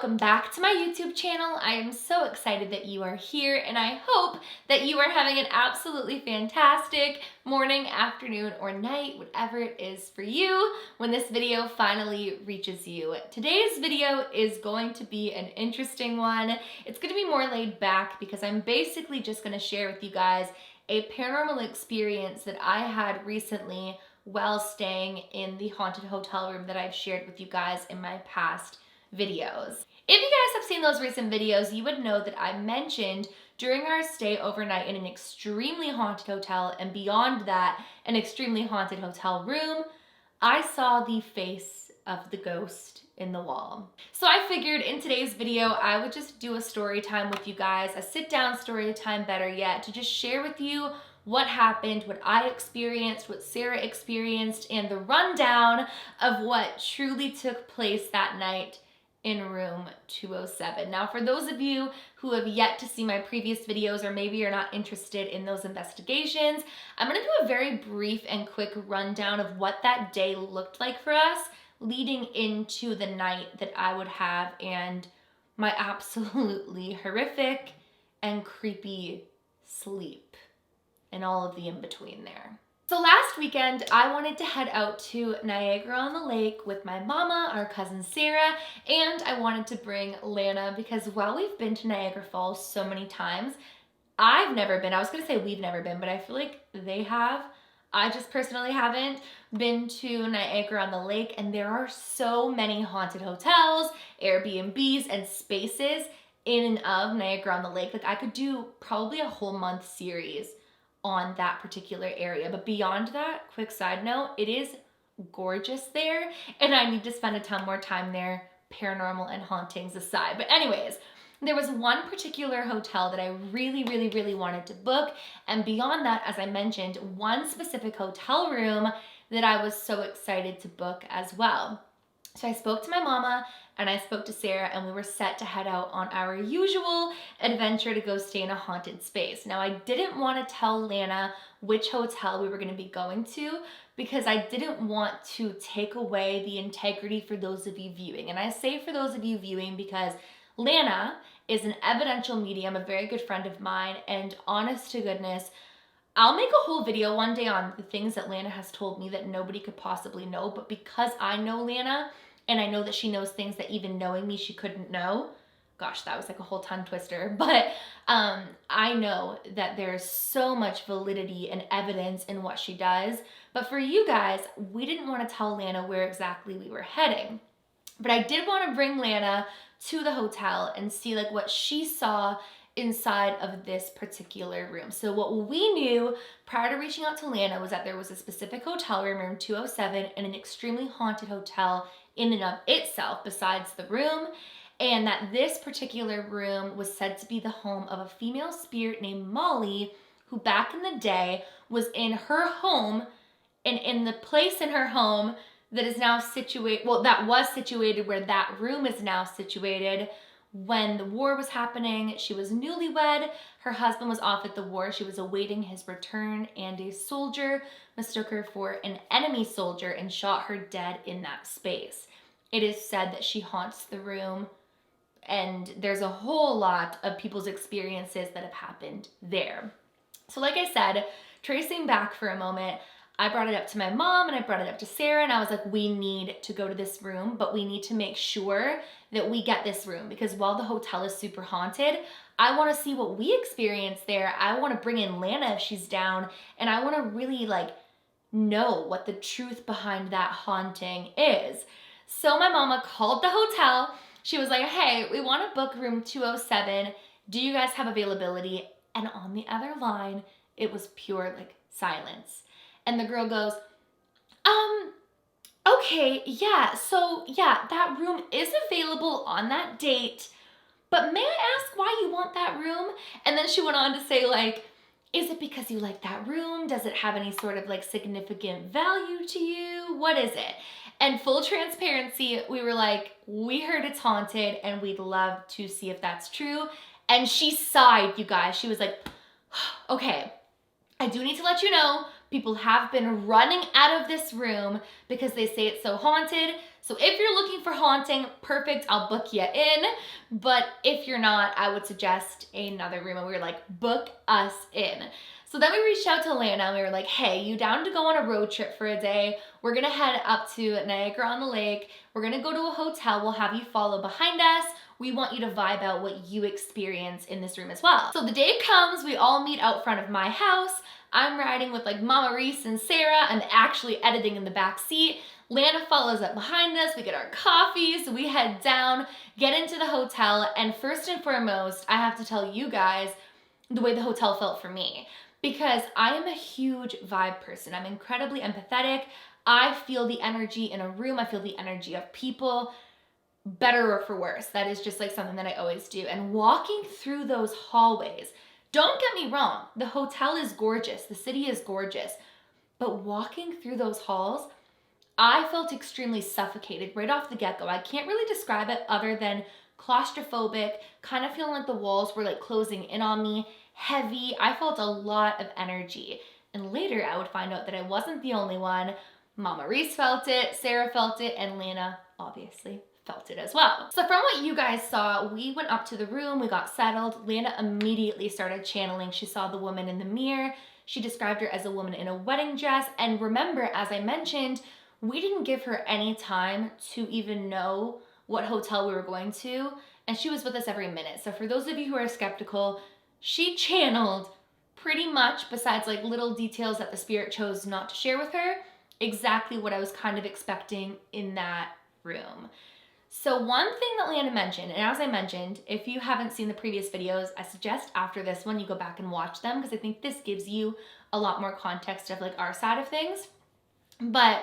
welcome back to my YouTube channel. I am so excited that you are here and I hope that you are having an absolutely fantastic morning, afternoon, or night, whatever it is for you when this video finally reaches you. Today's video is going to be an interesting one. It's going to be more laid back because I'm basically just going to share with you guys a paranormal experience that I had recently while staying in the haunted hotel room that I've shared with you guys in my past videos. If you guys have seen those recent videos, you would know that I mentioned during our stay overnight in an extremely haunted hotel and beyond that, an extremely haunted hotel room, I saw the face of the ghost in the wall. So I figured in today's video, I would just do a story time with you guys, a sit down story time better yet, to just share with you what happened, what I experienced, what Sarah experienced, and the rundown of what truly took place that night in room 207. Now, for those of you who have yet to see my previous videos, or maybe you're not interested in those investigations, I'm gonna do a very brief and quick rundown of what that day looked like for us leading into the night that I would have and my absolutely horrific and creepy sleep and all of the in-between there. So last weekend, I wanted to head out to Niagara-on-the-Lake with my mama, our cousin Sarah, and I wanted to bring Lana because while we've been to Niagara Falls so many times, I've never been. I was gonna say we've never been, but I feel like they have. I just personally haven't been to Niagara-on-the-Lake, and there are so many haunted hotels, Airbnbs, and spaces in and of Niagara-on-the-Lake. Like I could do probably a whole month series on that particular area. But beyond that, quick side note, it is gorgeous there and I need to spend a ton more time there, paranormal and hauntings aside. But anyways, there was one particular hotel that I really wanted to book, and beyond that, as I mentioned, one specific hotel room that I was so excited to book as well. So I spoke to my mama and I spoke to Sarah, and we were set to head out on our usual adventure to go stay in a haunted space. Now, I didn't want to tell Lana which hotel we were going to be going to because I didn't want to take away the integrity for those of you viewing. And I say for those of you viewing because Lana is an evidential medium, a very good friend of mine, and honest to goodness, I'll make a whole video one day on the things that Lana has told me that nobody could possibly know, but because I know Lana, and I know that she knows things that even knowing me she couldn't know. Gosh, that was like a whole tongue twister. But I know that there's so much validity and evidence in what she does. But for you guys, we didn't want to tell Lana where exactly we were heading. But I did want to bring Lana to the hotel and see like what she saw inside of this particular room. So what we knew prior to reaching out to Lana was that there was a specific hotel room, room 207, in an extremely haunted hotel in and of itself besides the room, and that this particular room was said to be the home of a female spirit named Molly, who back in the day was in her home, and in the place in her home that is now situated, well, that was situated where that room is now situated. When the war was happening, she was newlywed, her husband was off at the war, she was awaiting his return, and a soldier mistook her for an enemy soldier and shot her dead in that space. It is said that she haunts the room, and there's a whole lot of people's experiences that have happened there. So like I said, tracing back for a moment, I brought it up to my mom and I brought it up to Sarah, and I was like, we need to go to this room, but we need to make sure that we get this room because while the hotel is super haunted, I want to see what we experience there. I want to bring in Lana if she's down, and I want to really like know what the truth behind that haunting is. So my mama called the hotel. She was like, hey, we want to book room 207. Do you guys have availability? And on the other line, it was pure like silence. And the girl goes, okay, yeah, so yeah, that room is available on that date, but may I ask why you want that room? And then she went on to say like, is it because you like that room? Does it have any sort of like significant value to you? What is it? And full transparency, we were like, we heard it's haunted and we'd love to see if that's true. And she sighed, you guys. She was like, okay, I do need to let you know, people have been running out of this room because they say it's so haunted. So if you're looking for haunting, perfect, I'll book you in. But if you're not, I would suggest another room. And we were like, book us in. So then we reached out to Lana and we were like, hey, you down to go on a road trip for a day? We're gonna head up to Niagara-on-the-Lake. We're gonna go to a hotel. We'll have you follow behind us. We want you to vibe out what you experience in this room as well. So the day comes, we all meet out front of my house. I'm riding with like Mama Reese and Sarah. I'm actually editing in the back seat. Lana follows up behind us. We get our coffees. We head down, get into the hotel. And first and foremost, I have to tell you guys the way the hotel felt for me, because I am a huge vibe person. I'm incredibly empathetic. I feel the energy in a room. I feel the energy of people, better or for worse. That is just like something that I always do. And walking through those hallways, don't get me wrong, the hotel is gorgeous. The city is gorgeous. But walking through those halls, I felt extremely suffocated right off the get-go. I can't really describe it other than claustrophobic, kind of feeling like the walls were like closing in on me, heavy. I felt a lot of energy. And later I would find out that I wasn't the only one. Mama Reese felt it, Sarah felt it, and Lana obviously felt it as well. So from what you guys saw, we went up to the room, we got settled. Lana immediately started channeling. She saw the woman in the mirror. She described her as a woman in a wedding dress. And remember, as I mentioned, we didn't give her any time to even know what hotel we were going to. And she was with us every minute. So for those of you who are skeptical, she channeled pretty much, besides like little details that the spirit chose not to share with her, exactly what I was kind of expecting in that room. So one thing that Lana mentioned, and as I mentioned, if you haven't seen the previous videos, I suggest after this one you go back and watch them, because I think this gives you a lot more context of like our side of things. But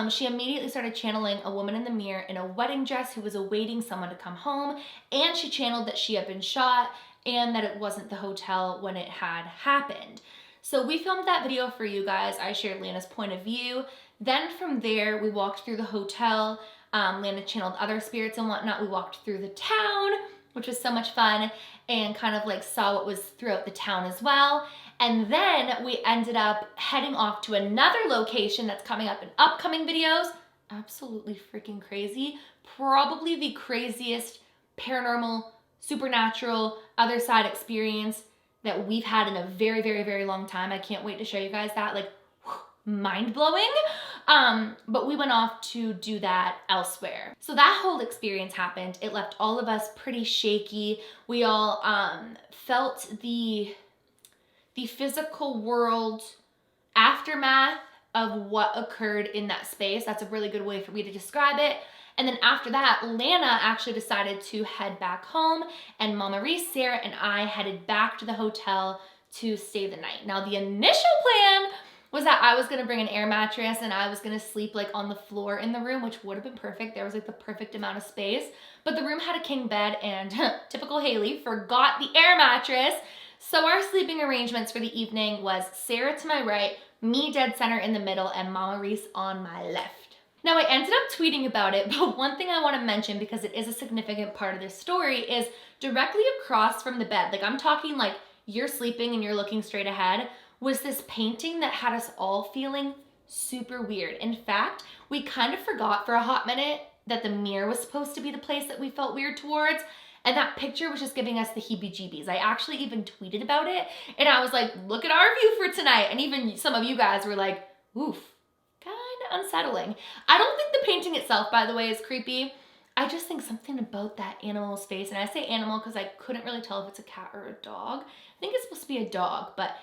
she immediately started channeling a woman in the mirror in a wedding dress who was awaiting someone to come home, and she channeled that she had been shot and that it wasn't the hotel when it had happened. So we filmed that video for you guys. I shared Lana's point of view. Then from there, we walked through the hotel. Lana channeled other spirits and whatnot. We walked through the town, which was so much fun, and kind of like saw what was throughout the town as well. And then we ended up heading off to another location that's coming up in upcoming videos. Absolutely freaking crazy. Probably the craziest paranormal, supernatural, other side experience that we've had in a very, very, very long time. I can't wait to show you guys that. Like, mind-blowing. But we went off to do that elsewhere. So that whole experience happened. It left all of us pretty shaky. We all felt the physical world aftermath of what occurred in that space. That's a really good way for me to describe it. And then after that, Lana actually decided to head back home, and Mama Reese, Sarah, and I headed back to the hotel to stay the night. Now, the initial plan was that I was gonna bring an air mattress and I was gonna sleep like on the floor in the room, which would have been perfect. There was like the perfect amount of space, but the room had a king bed and typical Hailey forgot the air mattress. So our sleeping arrangements for the evening was Sarah to my right, me dead center in the middle, and Mama Reese on my left. Now I ended up tweeting about it, but one thing I wanna mention, because it is a significant part of this story, is directly across from the bed, like I'm talking like you're sleeping and you're looking straight ahead, was this painting that had us all feeling super weird. In fact, we kind of forgot for a hot minute that the mirror was supposed to be the place that we felt weird towards, and that picture was just giving us the heebie-jeebies. I actually even tweeted about it, and I was like, look at our view for tonight. And even some of you guys were like, oof, kind of unsettling. I don't think the painting itself, by the way, is creepy. I just think something about that animal's face, and I say animal because I couldn't really tell if it's a cat or a dog. I think it's supposed to be a dog, but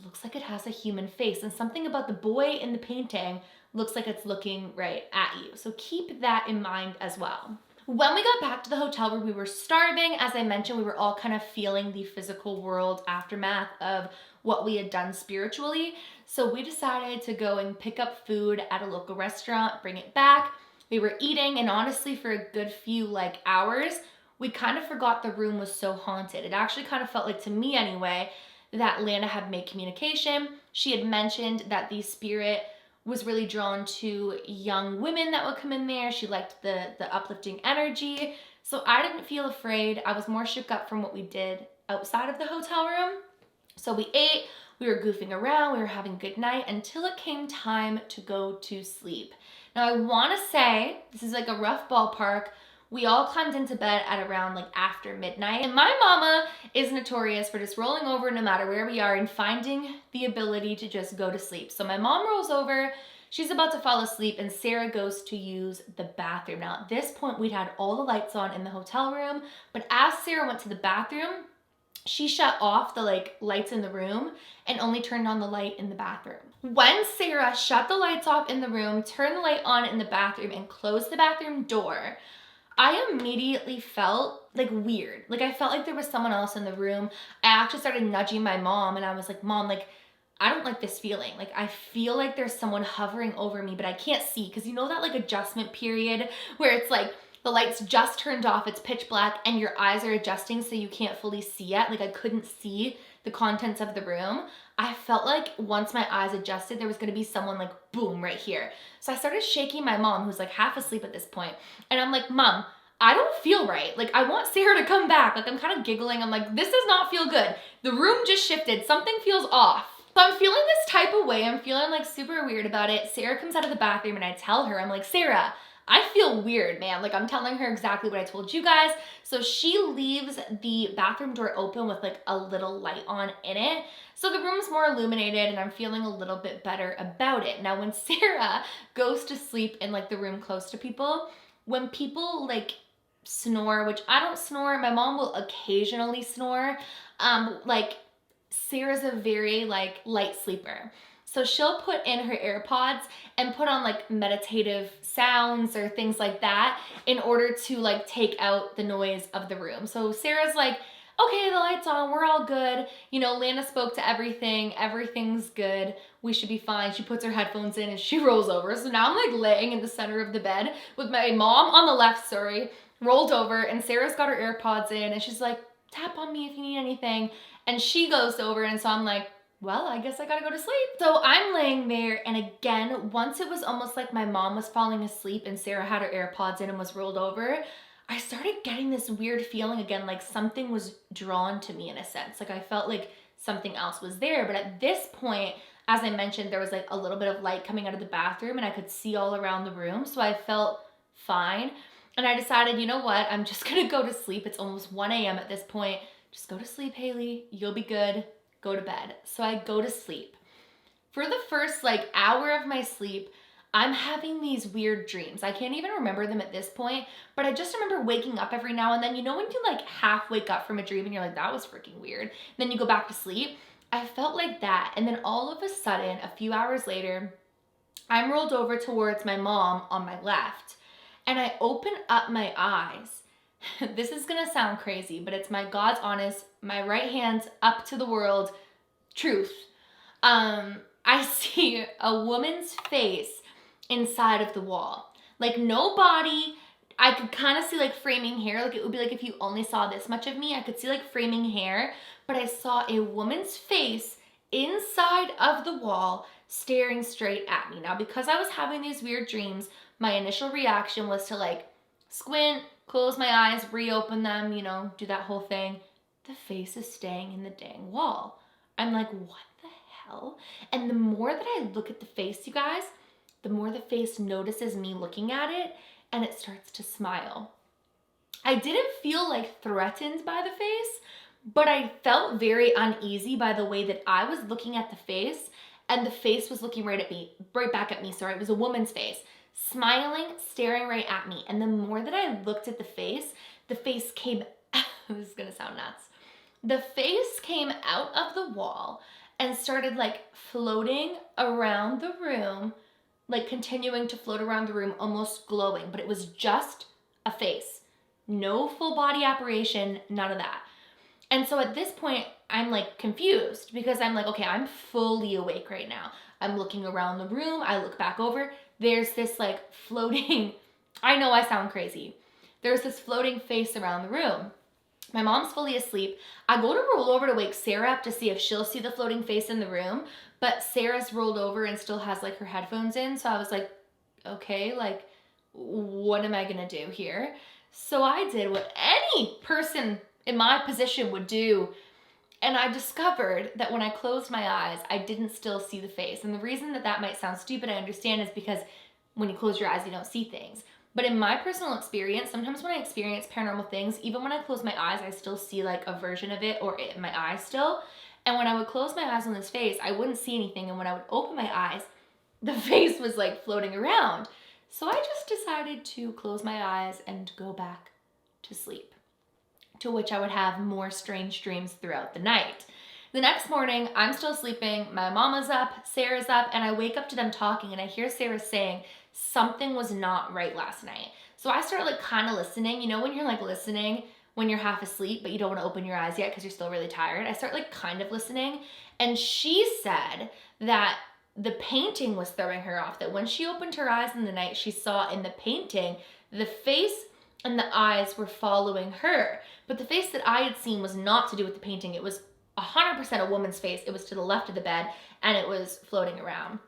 looks like it has a human face, and something about the boy in the painting looks like it's looking right at you. So keep that in mind as well. When we got back to the hotel room, we were starving. As I mentioned, we were all kind of feeling the physical world aftermath of what we had done spiritually. So we decided to go and pick up food at a local restaurant, bring it back. We were eating, and honestly, for a good few like hours, we kind of forgot the room was so haunted. It actually kind of felt like, to me anyway, that Lana had made communication. She had mentioned that the spirit was really drawn to young women that would come in there. She liked the uplifting energy. So I didn't feel afraid. I was more shook up from what we did outside of the hotel room. So we ate, We were goofing around, we were having a good night until it came time to go to sleep. Now I wanna say, this is like a rough ballpark, we all climbed into bed at around like after midnight. And my mama is notorious for just rolling over no matter where we are and finding the ability to just go to sleep. So my mom rolls over, she's about to fall asleep, and Sarah goes to use the bathroom. Now at this point, we'd had all the lights on in the hotel room, but as Sarah went to the bathroom, she shut off the lights in the room and only turned on the light in the bathroom. When Sarah shut the lights off in the room, turned the light on in the bathroom, and closed the bathroom door, I immediately felt like weird. Like I felt like there was someone else in the room. I actually started nudging my mom and I was like, Mom, like I don't like this feeling. Like I feel like there's someone hovering over me, but I can't see. Cause you know that like adjustment period where it's like the lights just turned off, it's pitch black and your eyes are adjusting so you can't fully see yet. Like I couldn't see the contents of the room. I felt like once my eyes adjusted, there was gonna be someone like boom right here. So I started shaking my mom, who's like half asleep at this point, and I'm like, Mom, I don't feel right. Like I want Sarah to come back. Like I'm kind of giggling. I'm like, this does not feel good. The room just shifted. Something feels off. So I'm feeling this type of way. I'm feeling like super weird about it. Sarah comes out of the bathroom and I tell her, I'm like, Sarah, I feel weird, man. Like I'm telling her exactly what I told you guys. So she leaves the bathroom door open with like a little light on in it. So the room's more illuminated and I'm feeling a little bit better about it. Now when Sarah goes to sleep in like the room close to people, when people like snore, which I don't snore, my mom will occasionally snore. Like Sarah's a very like light sleeper. So she'll put in her AirPods and put on like meditative sounds or things like that in order to like take out the noise of the room. So Sarah's like, okay, the light's on, we're all good. You know, Lana spoke to everything, everything's good, we should be fine. She puts her headphones in and she rolls over. So now I'm like laying in the center of the bed with my mom on the left, rolled over, and Sarah's got her AirPods in and she's like, tap on me if you need anything. And she goes over and so I'm like, well, I guess I gotta go to sleep. So I'm laying there and again, once it was almost like my mom was falling asleep and Sarah had her AirPods in and was rolled over, I started getting this weird feeling again, like something was drawn to me in a sense. Like I felt like something else was there. But at this point, as I mentioned, there was like a little bit of light coming out of the bathroom and I could see all around the room. So I felt fine. And I decided, you know what? I'm just gonna go to sleep. It's almost 1 a.m. at this point. Just go to sleep, Hailey. You'll be good. Go to bed. So I go to sleep. For the first like hour of my sleep, I'm having these weird dreams. I can't even remember them at this point, but I just remember waking up every now and then. You know when you like half wake up from a dream and you're like, that was freaking weird. Then you go back to sleep. I felt like that. And then all of a sudden, a few hours later, I'm rolled over towards my mom on my left and I open up my eyes. This is gonna sound crazy, but it's my God's honest, my right hand's up to the world, truth. I see a woman's face inside of the wall. Like no body. I could kind of see like framing hair. Like it would be like if you only saw this much of me, I could see like framing hair, but I saw a woman's face inside of the wall staring straight at me. Now, because I was having these weird dreams, my initial reaction was to like squint, close my eyes, reopen them, you know, do that whole thing. The face is staying in the dang wall. I'm like, what the hell? And the more that I look at the face, you guys, the more the face notices me looking at it and it starts to smile. I didn't feel like threatened by the face, but I felt very uneasy by the way that I was looking at the face and the face was looking right back at me. Sorry, it was a woman's face, smiling, staring right at me. And the more that I looked at the face came, this is gonna sound nuts. The face came out of the wall and started like floating around the room, like continuing to float around the room, almost glowing, but it was just a face. No full body apparition, none of that. And so at this point, I'm like confused because I'm like, okay, I'm fully awake right now. I'm looking around the room. I look back over. There's this like floating, I know I sound crazy. There's this floating face around the room. My mom's fully asleep. I go to roll over to wake Sarah up to see if she'll see the floating face in the room, but Sarah's rolled over and still has like her headphones in. So I was like, okay, like, what am I gonna do here? So I did what any person in my position would do. And I discovered that when I closed my eyes, I didn't still see the face. And the reason that that might sound stupid, I understand, is because when you close your eyes, you don't see things. But in my personal experience, sometimes when I experience paranormal things, even when I close my eyes, I still see like a version of it or in my eyes still. And when I would close my eyes on this face, I wouldn't see anything. And when I would open my eyes, the face was like floating around. So I just decided to close my eyes and go back to sleep, to which I would have more strange dreams throughout the night. The next morning, I'm still sleeping, my mama's up, Sarah's up, and I wake up to them talking, and I hear Sarah saying something was not right last night. So I start like kind of listening. You know when you're like listening when you're half asleep, but you don't want to open your eyes yet because you're still really tired? I start like kind of listening, and she said that the painting was throwing her off, that when she opened her eyes in the night, she saw in the painting the face and the eyes were following her. But the face that I had seen was not to do with the painting. It was 100% a woman's face. It was to the left of the bed, and it was floating around.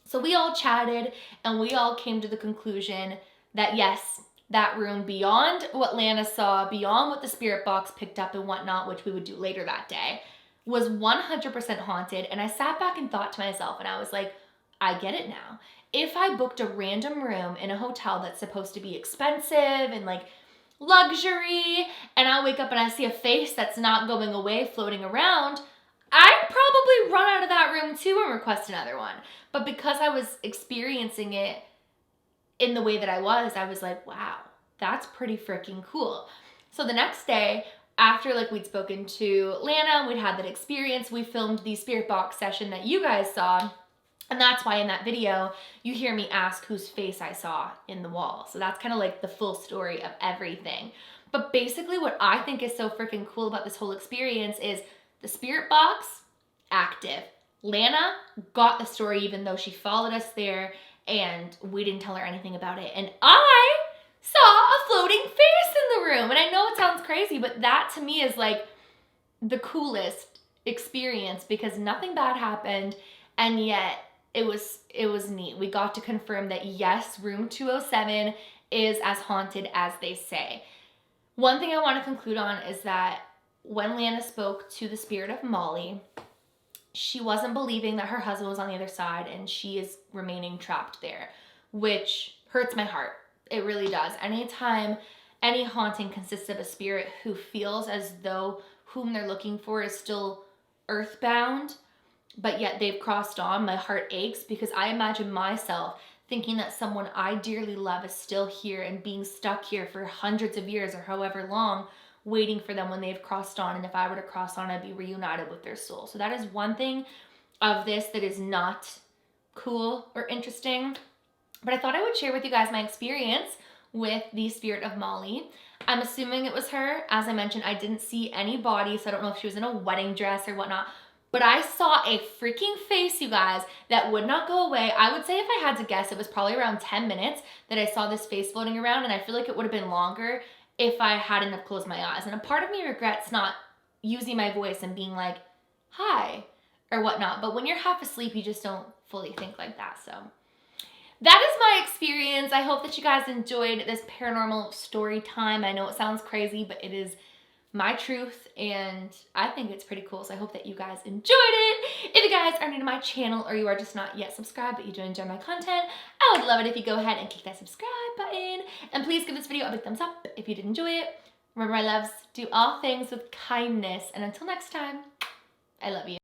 So we all chatted, and we all came to the conclusion that yes, that room, beyond what Lana saw, beyond what the spirit box picked up and whatnot, which we would do later that day, was 100% haunted. And I sat back and thought to myself, and I was like, I get it now. If I booked a random room in a hotel that's supposed to be expensive and like luxury, and I wake up and I see a face that's not going away floating around, I'd probably run out of that room too and request another one. But because I was experiencing it in the way that I was like, wow, that's pretty freaking cool. So the next day, after like we'd spoken to Lana, we'd had that experience, we filmed the spirit box session that you guys saw. And that's why in that video, you hear me ask whose face I saw in the wall. So that's kind of like the full story of everything. But basically what I think is so freaking cool about this whole experience is the spirit box, active. Lana got the story even though she followed us there and we didn't tell her anything about it. And I saw a floating face in the room. And I know it sounds crazy, but that to me is like the coolest experience because nothing bad happened, and yet it was neat. We got to confirm that yes, room 207 is as haunted as they say. One thing I want to conclude on is that when Lana spoke to the spirit of Molly, she wasn't believing that her husband was on the other side and she is remaining trapped there, which hurts my heart. It really does. Anytime any haunting consists of a spirit who feels as though whom they're looking for is still earthbound, but yet they've crossed on, my heart aches because I imagine myself thinking that someone I dearly love is still here and being stuck here for hundreds of years or however long, waiting for them when they've crossed on. And if I were to cross on, I'd be reunited with their soul. So that is one thing of this that is not cool or interesting. But I thought I would share with you guys my experience with the spirit of Molly. I'm assuming it was her. As I mentioned, I didn't see any body, so I don't know if she was in a wedding dress or whatnot. But I saw a freaking face, you guys, that would not go away. I would say if I had to guess, it was probably around 10 minutes that I saw this face floating around, and I feel like it would have been longer if I hadn't have closed my eyes. And a part of me regrets not using my voice and being like, hi, or whatnot. But when you're half asleep, you just don't fully think like that. So that is my experience. I hope that you guys enjoyed this paranormal story time. I know it sounds crazy, but it is my truth, and I think it's pretty cool, so I hope that you guys enjoyed it. If you guys are new to my channel or you are just not yet subscribed but you do enjoy my content, I would love it if you go ahead and click that subscribe button, and please give this video a big thumbs up if you did enjoy it. Remember, my loves, do all things with kindness, and until next time, I love you.